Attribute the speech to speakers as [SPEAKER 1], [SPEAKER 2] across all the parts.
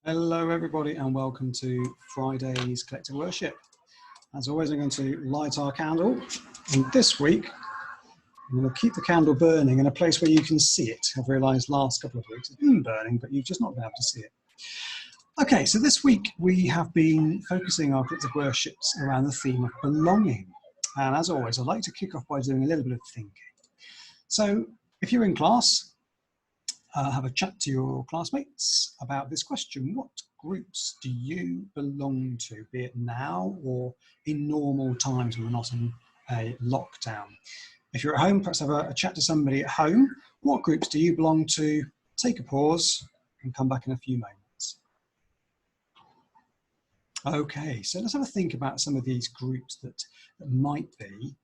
[SPEAKER 1] Hello everybody and welcome to Friday's Collective Worship. As always, I'm going to light our candle, and this week I'm going to keep the candle burning in a place where you can see it. I've realised last couple of weeks it's been burning, but you've just not been able to see it. Okay, so this week we have been focusing our Collective Worships around the theme of belonging. And as always, I'd like to kick off by doing a little bit of thinking. So if you're in class, have a chat to your classmates about this question. What groups do you belong to, be it now or in normal times when we're not in a lockdown? If you're at home, perhaps have a chat to somebody at home. What groups do you belong to? Take a pause and come back in a few moments. Okay, so let's have a think about some of these groups that might be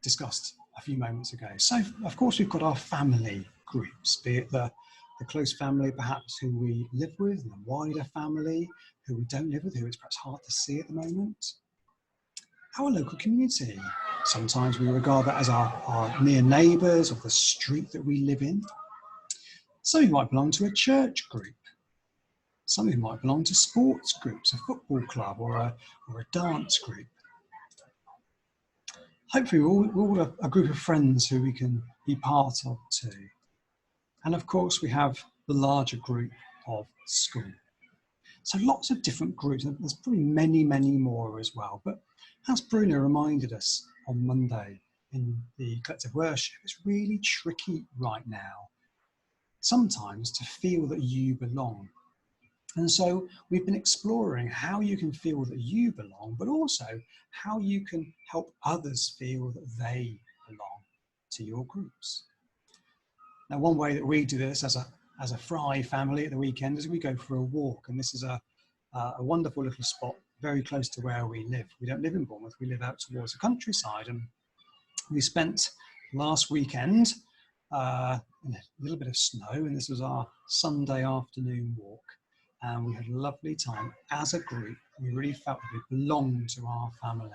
[SPEAKER 1] discussed a few moments ago. So, of course, we've got our family groups, be it the close family, perhaps, who we live with, and the wider family, who we don't live with, who it's perhaps hard to see at the moment. Our local community. Sometimes we regard that as our near neighbours, or the street that we live in. Some of you might belong to a church group. Some of you might belong to sports groups, a football club, or a dance group. Hopefully we're all a group of friends who we can be part of too. And of course we have the larger group of school. So lots of different groups, and there's probably many, many more as well. But as Bruno reminded us on Monday in the Collective Worship, it's really tricky right now sometimes to feel that you belong. And so we've been exploring how you can feel that you belong, but also how you can help others feel that they belong to your groups. Now, one way that we do this as a Fry family at the weekend is we go for a walk, and this is a wonderful little spot very close to where we live. We don't live in Bournemouth, we live out towards the countryside, and we spent last weekend in a little bit of snow, and this was our Sunday afternoon walk. And we had a lovely time as a group. We really felt that we belonged to our family.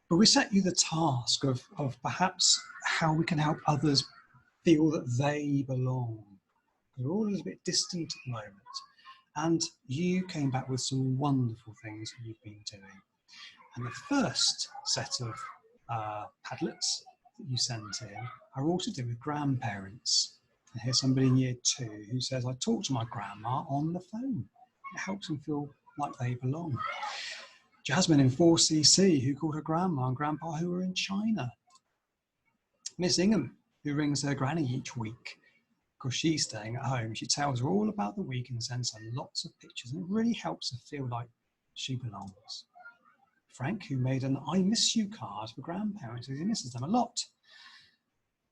[SPEAKER 1] But we set you the task of perhaps how we can help others feel that they belong. We're all a little bit distant at the moment. And you came back with some wonderful things that you've been doing. And the first set of Padlets that you sent in are all to do with grandparents. And here's somebody in year 2 who says, I talk to my grandma on the phone. It helps them feel like they belong. Jasmine in 4CC who called her grandma and grandpa who were in China. Miss Ingham who rings her granny each week because she's staying at home. She tells her all about the week and sends her lots of pictures, and it really helps her feel like she belongs. Frank who made an I miss you card for grandparents because he misses them a lot.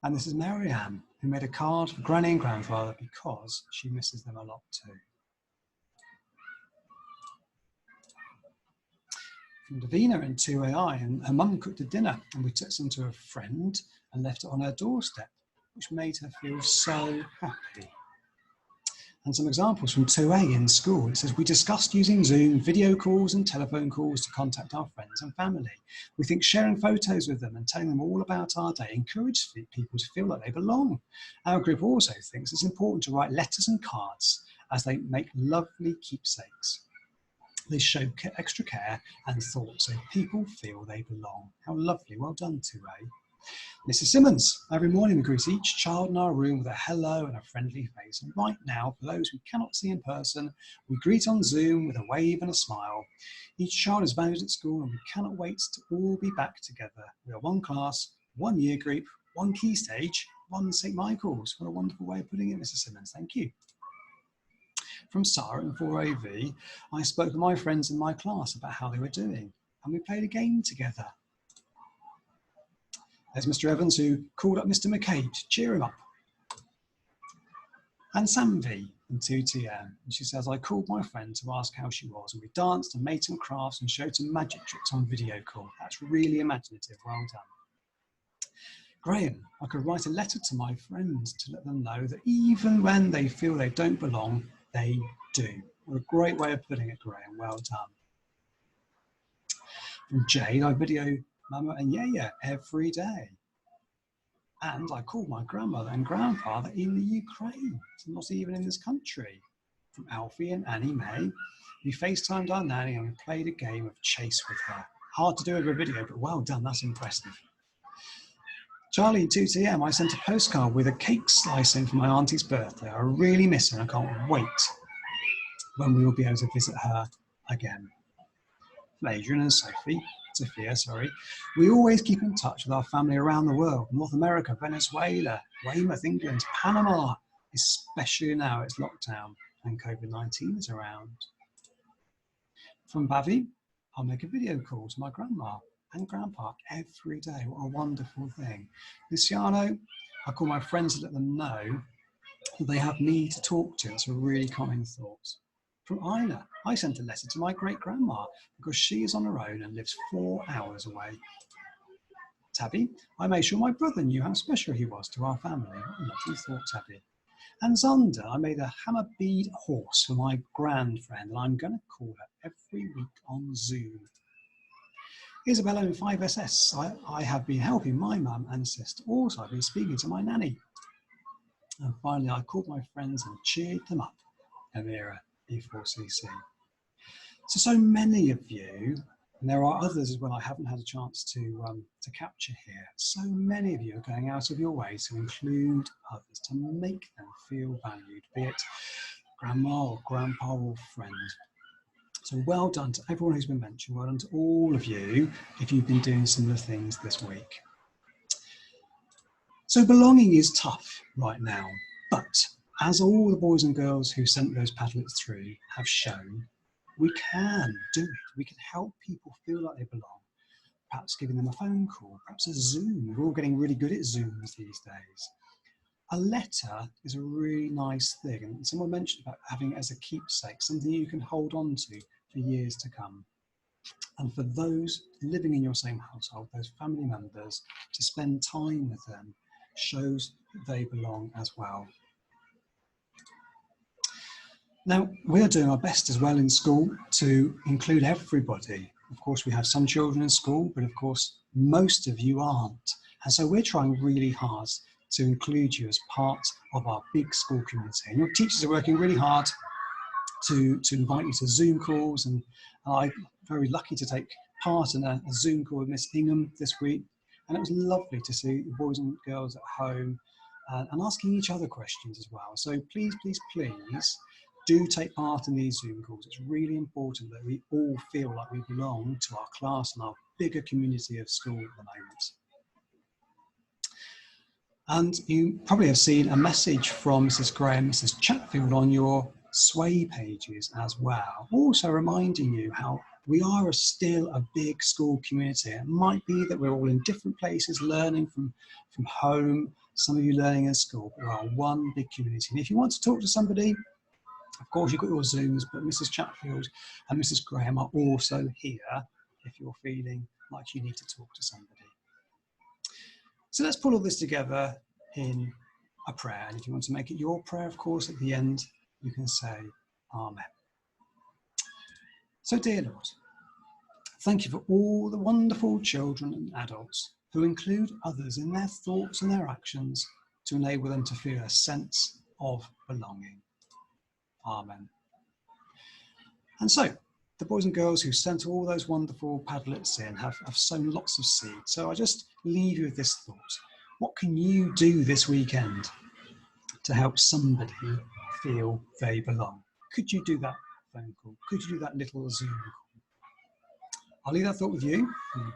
[SPEAKER 1] And this is Marianne, who made a card for Granny and Grandfather because she misses them a lot too. From Davina in 2AI, and her mum cooked a dinner, and we took some to a friend and left it on her doorstep, which made her feel so happy. And some examples from 2A in school. It says, we discussed using Zoom, video calls and telephone calls to contact our friends and family. We think sharing photos with them and telling them all about our day encourages people to feel like they belong. Our group also thinks it's important to write letters and cards as they make lovely keepsakes. They show extra care and thought so people feel they belong. How lovely. Well done, 2A. Mrs. Simmons, every morning we greet each child in our room with a hello and a friendly face. And right now, for those we cannot see in person, we greet on Zoom with a wave and a smile. Each child is valued at school and we cannot wait to all be back together. We are one class, one year group, one key stage, one St. Michael's. What a wonderful way of putting it, Mrs. Simmons. Thank you. From Sarah in 4AV, I spoke to my friends in my class about how they were doing, and we played a game together. There's Mr. Evans who called up Mr. McCabe to cheer him up. And Samvi in 2TM. And she says, I called my friend to ask how she was, and we danced and made some crafts and showed some magic tricks on video call. That's really imaginative. Well done. Graham, I could write a letter to my friends to let them know that even when they feel they don't belong, they do. What a great way of putting it, Graham. Well done. From Jade, I video Mama and Yaya every day. And I called my grandmother and grandfather in the Ukraine, so not even in this country. From Alfie and Annie May, we FaceTimed our nanny and we played a game of chase with her. Hard to do over a video, but well done, that's impressive. Charlie 2TM, I sent a postcard with a cake slicing for my auntie's birthday. I really miss her and I can't wait when we will be able to visit her again. Adrian and Sophia, we always keep in touch with our family around the world, North America, Venezuela, Weymouth, England, Panama, especially now it's lockdown and COVID-19 is around. From Bavi, I'll make a video call to my grandma and grandpa every day. What a wonderful thing. Luciano, I call my friends to let them know that they have me to talk to. It's a really kind thought. From Ina, I sent a letter to my great-grandma because she is on her own and lives 4 hours away. Tabby, I made sure my brother knew how special he was to our family. What a lovely thought, Tabby. And Zonda, I made a hammer bead horse for my grand friend, and I'm going to call her every week on Zoom. Isabella in 5SS, I have been helping my mum and sister. Also, I've been speaking to my nanny. And finally, I called my friends and cheered them up. Amira, E4CC. So many of you, and there are others as well I haven't had a chance to capture here, so many of you are going out of your way to include others, to make them feel valued, be it grandma or grandpa or friend. So well done to everyone who's been mentioned, well done to all of you if you've been doing similar things this week. So belonging is tough right now, but as all the boys and girls who sent those Padlets through have shown, we can do it. We can help people feel like they belong. Perhaps giving them a phone call, perhaps a Zoom. We're all getting really good at Zooms these days. A letter is a really nice thing. And someone mentioned about having it as a keepsake, something you can hold on to for years to come. And for those living in your same household, those family members, to spend time with them shows that they belong as well. Now, we're doing our best as well in school to include everybody. Of course, we have some children in school, but of course, most of you aren't. And so we're trying really hard to include you as part of our big school community. And your teachers are working really hard to invite you to Zoom calls. And I'm very lucky to take part in a Zoom call with Miss Ingham this week. And it was lovely to see the boys and girls at home and asking each other questions as well. So please, please, please, do take part in these Zoom calls. It's really important that we all feel like we belong to our class and our bigger community of school at the moment. And you probably have seen a message from Mrs. Gray and Mrs. Chatfield on your Sway pages as well, also reminding you how we are still a big school community. It might be that we're all in different places learning from home, some of you learning in school, but we're one big community. And if you want to talk to somebody, of course, you've got your Zooms, but Mrs. Chatfield and Mrs. Graham are also here if you're feeling like you need to talk to somebody. So let's pull all this together in a prayer. And if you want to make it your prayer, of course, at the end, you can say Amen. So, dear Lord, thank you for all the wonderful children and adults who include others in their thoughts and their actions to enable them to feel a sense of belonging. Amen. And so, the boys and girls who sent all those wonderful Padlets in have sown lots of seeds. So I just leave you with this thought. What can you do this weekend to help somebody feel they belong? Could you do that phone call? Could you do that little Zoom call? I'll leave that thought with you.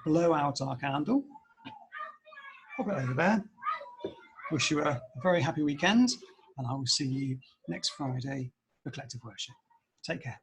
[SPEAKER 1] Blow out our candle. Pop it over there. Wish you a very happy weekend, and I will see you next Friday for collective worship. Take care.